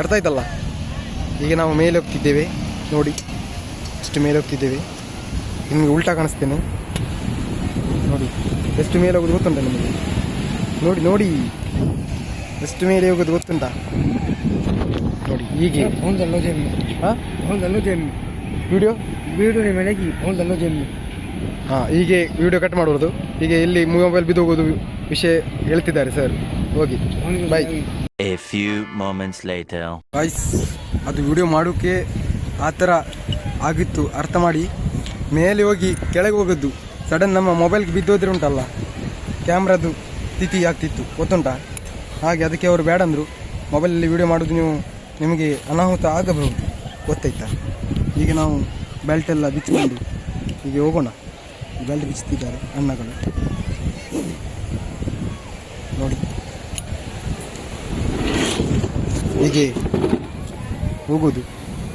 ಅರ್ಥ ಆಯ್ತಲ್ಲ? ಈಗ ನಾವು ಮೇಲೆ ಹೋಗ್ತಿದ್ದೇವೆ ನೋಡಿ, ಎಷ್ಟು ಮೇಲೆ ಹೋಗ್ತಿದ್ದೇವೆ. ನಿಮಗೆ ಉಲ್ಟಾ ಕಾಣಿಸ್ತೇನೆ ನೋಡಿ, ಎಷ್ಟು ಮೇಲೆ ಹೋಗೋದು ಗೊತ್ತುಂಟಾ ನಿಮಗೆ? ನೋಡಿ ಎಷ್ಟು ಮೇಲೆ ಹೋಗೋದು ಗೊತ್ತುಂಟಾ ನೋಡಿ. ಹೀಗೆ ವಿಡಿಯೋ ಹಾಂ, ಹೀಗೆ ವಿಡಿಯೋ ಕಟ್ ಮಾಡೋದು. ಹೀಗೆ ಇಲ್ಲಿ ಮೊಬೈಲ್ ಬಿದ್ದು ಹೋಗೋದು ವಿಷಯ ಹೇಳ್ತಿದ್ದಾರೆ ಸರ್. ಹೋಗಿ ಬಾಯ್. A few moments later. Boys, ಅದು ವಿಡಿಯೋ ಮಾಡೋಕ್ಕೆ ಆ ಥರ ಆಗಿತ್ತು, ಅರ್ಥ ಮಾಡಿ. ಮೇಲೆ ಹೋಗಿ ಕೆಳಗೆ ಹೋಗೋದು ಸಡನ್ ನಮ್ಮ ಮೊಬೈಲ್ಗೆ ಬಿದ್ದೋದ್ರೆ ಉಂಟಲ್ಲ, ಕ್ಯಾಮ್ರಾದು ಸ್ಥಿತಿ ಆಗ್ತಿತ್ತು ಗೊತ್ತುಂಟಾ? ಹಾಗೆ ಅದಕ್ಕೆ ಅವರು ಬೇಡ ಅಂದರು. ಮೊಬೈಲಲ್ಲಿ ವಿಡಿಯೋ ಮಾಡೋದು ನಿಮಗೆ ಅನಾಹುತ ಆಗಬಹುದು ಗೊತ್ತಾಯ್ತಾ? ಈಗ ನಾವು ಬೆಲ್ಟೆಲ್ಲ ಬಿಚ್ಚಿಕೊಂಡು ಹೀಗೆ ಹೋಗೋಣ. ಬೆಲ್ಟ್ ಬಿಚ್ಚುತ್ತಿದ್ದಾರೆ ಅಣ್ಣಗಳು ನೋಡಿ. ಹೀಗೆ ಹೋಗೋದು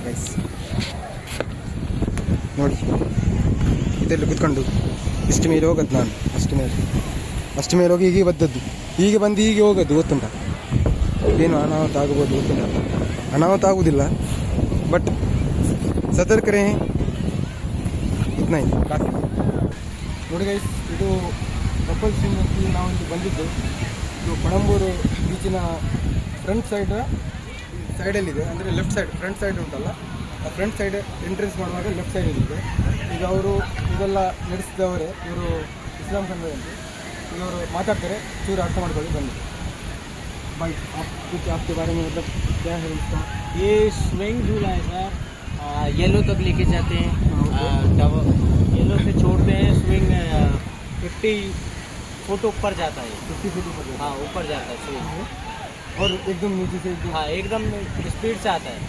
ಗೈಸ್ ನೋಡಿ. ಇದೆಲ್ಲ ಕುತ್ಕೊಂಡು ಇಷ್ಟು ಮೇಲೆ ಹೋಗೋದು ನಾನು, ಅಷ್ಟು ಮೇಲೆ ಹೋಗಿ ಹೀಗೆ ಬದ್ದದ್ದು, ಹೀಗೆ ಬಂದು ಹೀಗೆ ಹೋಗೋದು ಗೊತ್ತುಂಟ? ಏನು ಅನಾಹುತ ಆಗ್ಬೋದು ಗೊತ್ತುಂಟ? ಅನಾಹುತ ಆಗುವುದಿಲ್ಲ, ಬಟ್ ಸತರ್ಕರೇ ಇದ್ನ ಕಾಫಿ ನೋಡಿ ಗೈಸ್. ಇದು ಕಪಲ್ ಸ್ವಿಂಗ್ ಅಂತ ನಾವು ಇಲ್ಲಿ ಬಂದಿದ್ದು. ಇದು ಪಣಂಬೂರು ಬೀಚಿನ ಫ್ರಂಟ್ ಸೈಡಲ್ಲಿದೆ, ಅಂದರೆ ಲೆಫ್ಟ್ ಸೈಡ್, ಫ್ರಂಟ್ ಸೈಡ್ ಉಂಟಲ್ಲ, ಆ ಫ್ರಂಟ್ ಸೈಡ್ ಎಂಟ್ರೆನ್ಸ್ ಮಾಡುವಾಗ ಲೆಫ್ಟ್ ಸೈಡಲ್ಲಿದೆ. ಈಗ ಅವರು ಇದೆಲ್ಲ ನಡೆಸಿದವರೇ, ಇವರು ಇಸ್ಲಾಂ ಸಂಘದಂತೆ. ಇವರು ಮಾತಾಡ್ತಾರೆ, ಚೂರು ಅರ್ಥ ಮಾಡ್ಕೊಳ್ಳಿ ಬನ್ನಿ. भाई आप कुछ आपके बारे में मतलब क्या है इसका? ये स्विंग झूला है सर, येलो तक लेके जाते हैं, येलो से छोड़ते हैं, स्विंग 50 फुट ऊपर जाता है, 50 फुट ऊपर? हाँ ऊपर जाता है स्विंग, और एकदम नीचे से हाँ एकदम स्पीड से आता है,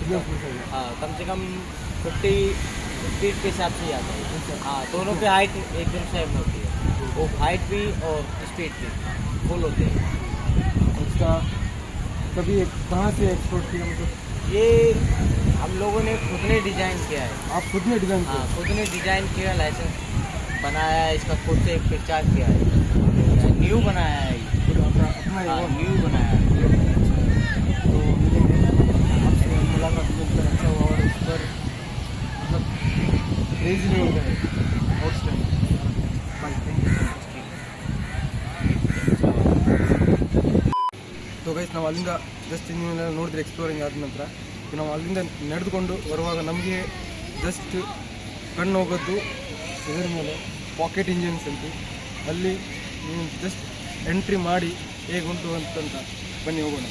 हाँ कम से कम 50 स्पीड के हिसाब से आता है। हाँ दोनों पे हाइट एकदम सेम होती है, वो हाइट भी और स्पीड भी फुल होते हैं। इसका कभी कहाँ से एक्सपोर्ट किया? मतलब ये हम लोगों ने खुद ने डिज़ाइन किया है। आप खुद ने डिज़ाइन किया? हाँ खुद ने डिज़ाइन किया, लाइसेंस बनाया है, इसका खुद से पहचान किया है, न्यू बनाया है, अपना न्यू बनाया है। तो आपसे मुलाकात मिलकर अच्छा हुआ, और इस पर मतलब क्रेजी नहीं होता है आउटस्टैंडिंग। ಸೊ ಗೈಸ್, ನಾವು ಅಲ್ಲಿಂದ ಜಸ್ಟ್ ನೀವೆಲ್ಲ ನೋಡಿದ್ರೆ ಎಕ್ಸ್ಪ್ಲೋರಿಂಗ್ ಆದ ನಂತರ ನಾವು ಅಲ್ಲಿಂದ ನಡೆದುಕೊಂಡು ಬರುವಾಗ ನಮಗೆ ಜಸ್ಟ್ ಕಣ್ಣು ಹೋಗೋದು ಇದರ ಮೇಲೆ ಪಾಕೆಟ್ ಇಂಜಿನ್ಸ್ ಅಂತ. ಅಲ್ಲಿ ನೀವು ಜಸ್ಟ್ ಎಂಟ್ರಿ ಮಾಡಿ ಹೇಗುಂಟು ಅಂತಂತ ಬನ್ನಿ ಹೋಗೋಣ.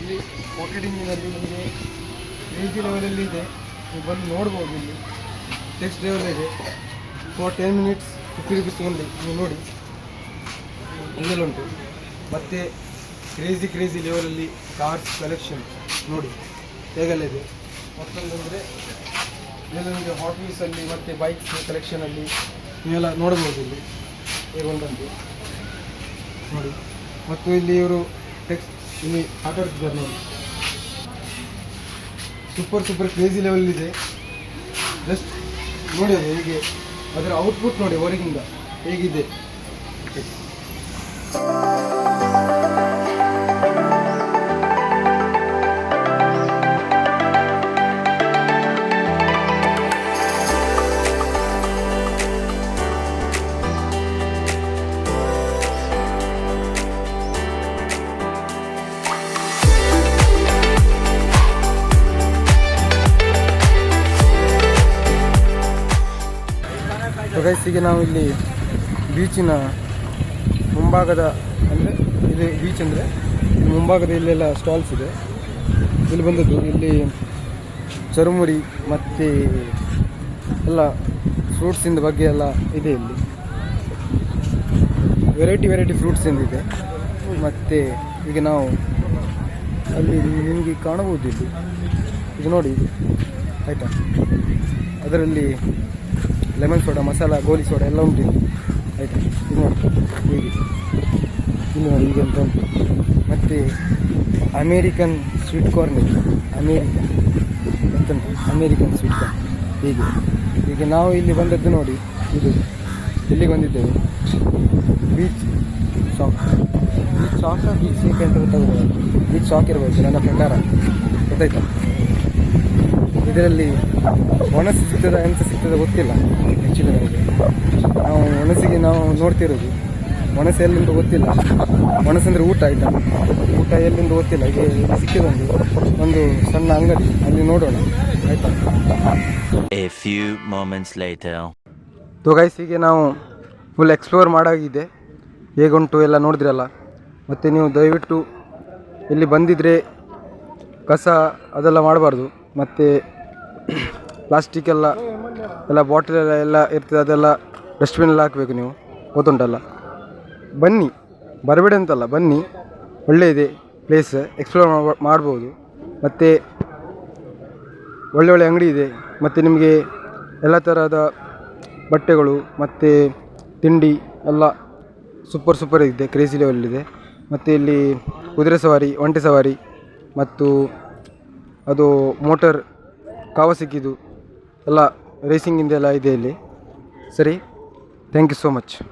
ಇಲ್ಲಿ ಪಾಕೆಟ್ ಇಂಜಿನಲ್ಲಿ ನಿಮಗೆ ಏಜಿ ಲೆವೆಲಲ್ಲಿ ಇದೆ, ನೀವು ಬಂದು ನೋಡ್ಬೋದು. ಇಲ್ಲಿ ಟೆಕ್ಸ್ಟ್ ಡ್ರೈವರ್ ಇದೆ, ಫಾರ್ 10 minutes 50 rupees ಓನ್ಲಿ. ನೀವು ನೋಡಿ ಇದೆಲ್ಲ ಉಂಟು. ಮತ್ತು ಕ್ರೇಜಿ ಲೆವೆಲಲ್ಲಿ ಕಾರ್ಸ್ ಕಲೆಕ್ಷನ್ ನೋಡಿ ಹೇಗೆಲ್ಲ ಇದೆ. ಮತ್ತೊಂದಂದರೆ ಇದೆಲ್ಲ ನಿಮಗೆ ಹಾಟ್ ವೀಲ್ಸಲ್ಲಿ ಮತ್ತು ಬೈಕ್ಸ್ ಕಲೆಕ್ಷನಲ್ಲಿ ನೀವೆಲ್ಲ ನೋಡ್ಬೋದು. ಇಲ್ಲಿ ಹೇಗೊಂಡಂತೆ ನೋಡಿ. ಮತ್ತು ಇಲ್ಲಿ ಇವರು ಇಲ್ಲಿ ಆಟ ಆಡ್ತಿದ್ದಾರೆ ನೋಡಿ. ಸೂಪರ್ ಕ್ರೇಜಿ ಲೆವೆಲ್ ಇದೆ. ಜಸ್ಟ್ ನೋಡಿ ಅದು ಹೇಗೆ, ಅದರ ಔಟ್ಪುಟ್ ನೋಡಿ ಹೊರಗಿಂದ ಹೇಗಿದೆ. ಗೈಸಿಗೆ ನಾವು ಇಲ್ಲಿ ಬೀಚಿನ ಮುಂಭಾಗದ, ಅಂದರೆ ಇದು ಬೀಚ್ ಅಂದರೆ ಮುಂಭಾಗದ ಇಲ್ಲೆಲ್ಲ ಸ್ಟಾಲ್ಸ್ ಇದೆ. ಇಲ್ಲಿ ಬಂದದ್ದು, ಇಲ್ಲಿ ಚರುಮುರಿ ಮತ್ತು ಎಲ್ಲ ಫ್ರೂಟ್ಸಿಂದ ಬಗ್ಗೆ ಎಲ್ಲ ಇದೆ. ಇಲ್ಲಿ ವೆರೈಟಿ ಫ್ರೂಟ್ಸಿಂದ ಇದೆ. ಮತ್ತು ಈಗ ನಾವು ಅಲ್ಲಿ ನಿಮಗೆ ಕಾಣಬಹುದು, ಇಲ್ಲಿ ಇದು ನೋಡಿ ಆಯಿತಾ, ಅದರಲ್ಲಿ ಲೆಮನ್ ಸೋಡಾ, ಮಸಾಲ, ಗೋಲಿ ಸೋಡಾ ಎಲ್ಲ ಉಂಟು ಆಯಿತಾ. ಇದು ನೋಡಿ ಹೀಗೆ, ಇಲ್ಲಿ ನೋಡಿ ಈಗ ಅಂತ ಉಂಟು. ಮತ್ತು ಅಮೇರಿಕನ್ ಸ್ವೀಟ್ ಕಾರ್ನ್ ಇದೆ, ಅಮೇರಿಕನ್ ಸ್ವೀಟ್ ಕಾರ್ನ್ ಹೀಗೆ. ಈಗ ನಾವು ಇಲ್ಲಿ ಬಂದದ್ದು ನೋಡಿ, ಇದು ಇಲ್ಲಿಗೆ ಬಂದಿದ್ದೇವೆ, ಬೀಚ್ ಶಾಕ್ ಅಂತ ಗೊತ್ತಾಗೋದು, ಬೀಚ್ ಶಾಕ್ ಇರ್ಬೋದು ನನ್ನ ಪ್ರಕಾರ, ಗೊತ್ತಾಯ್ತಾ. ಇದರಲ್ಲಿ ಒಣಸು ಸಿಗ್ತದ ಎಂತ ಸಿಗ್ತದೆ ಗೊತ್ತಿಲ್ಲ ಆ್ಯಕ್ಚುಲಿ ನನಗೆ. ಒಣಸಿಗೆ ನಾವು ನೋಡ್ತಿರೋದು, ಒಣಸು ಎಲ್ಲಿಂದ ಗೊತ್ತಿಲ್ಲ. ಒಣಸಂದರೆ ಊಟ ಆಯಿತಾ, ಊಟ ಎಲ್ಲಿಂದ ಗೊತ್ತಿಲ್ಲ. ಈಗ ಸಿಕ್ಕಿದೊಂದು ಸಣ್ಣ ಅಂಗಡಿ, ಅಲ್ಲಿ ನೋಡೋಣ ಆಯಿತಾ. A few moments later. Guys, ಹೀಗೆ ನಾವು ಫುಲ್ ಎಕ್ಸ್ಪ್ಲೋರ್ ಮಾಡಾಗಿದೆ, ಹೇಗುಂಟು ಎಲ್ಲ ನೋಡಿದ್ರಲ್ಲ. ಮತ್ತು ನೀವು ದಯವಿಟ್ಟು ಇಲ್ಲಿ ಬಂದಿದ್ದರೆ ಕಸ ಅದೆಲ್ಲ ಮಾಡಬಾರ್ದು. ಮತ್ತು ಪ್ಲಾಸ್ಟಿಕ್ ಎಲ್ಲ ಬಾಟಲ್ ಎಲ್ಲ ಇರ್ತದೆ, ಅದೆಲ್ಲ ಡಸ್ಟ್ಬಿನಲ್ಲಿ ಹಾಕಬೇಕು. ನೀವು ಗೊತ್ತುಂಟಲ್ಲ. ಬನ್ನಿ, ಬರಬೇಡಿ ಅಂತಲ್ಲ, ಬನ್ನಿ, ಒಳ್ಳೆಯದೇ ಪ್ಲೇಸ್, ಎಕ್ಸ್ಪ್ಲೋರ್ ಮಾಡ್ಬೋದು. ಮತ್ತು ಒಳ್ಳೆ ಅಂಗಡಿ ಇದೆ. ಮತ್ತು ನಿಮಗೆ ಎಲ್ಲ ತರಹದ ಬಟ್ಟೆಗಳು ಮತ್ತು ತಿಂಡಿ ಎಲ್ಲ ಸೂಪರ್ ಇದೆ, ಕ್ರೇಜಿ ಲೆವೆಲ್ ಇದೆ. ಮತ್ತು ಇಲ್ಲಿ ಕುದುರೆ ಸವಾರಿ, ಒಂಟೆ ಸವಾರಿ ಮತ್ತು ಅದು ಮೋಟರ್ ಕಾವಾಸಕಿದು ಎಲ್ಲ ರೇಸಿಂಗಿಂದೆಲ್ಲ ಇದೆ ಇಲ್ಲಿ. ಸರಿ, ಥ್ಯಾಂಕ್ ಯು ಸೋ ಮಚ್.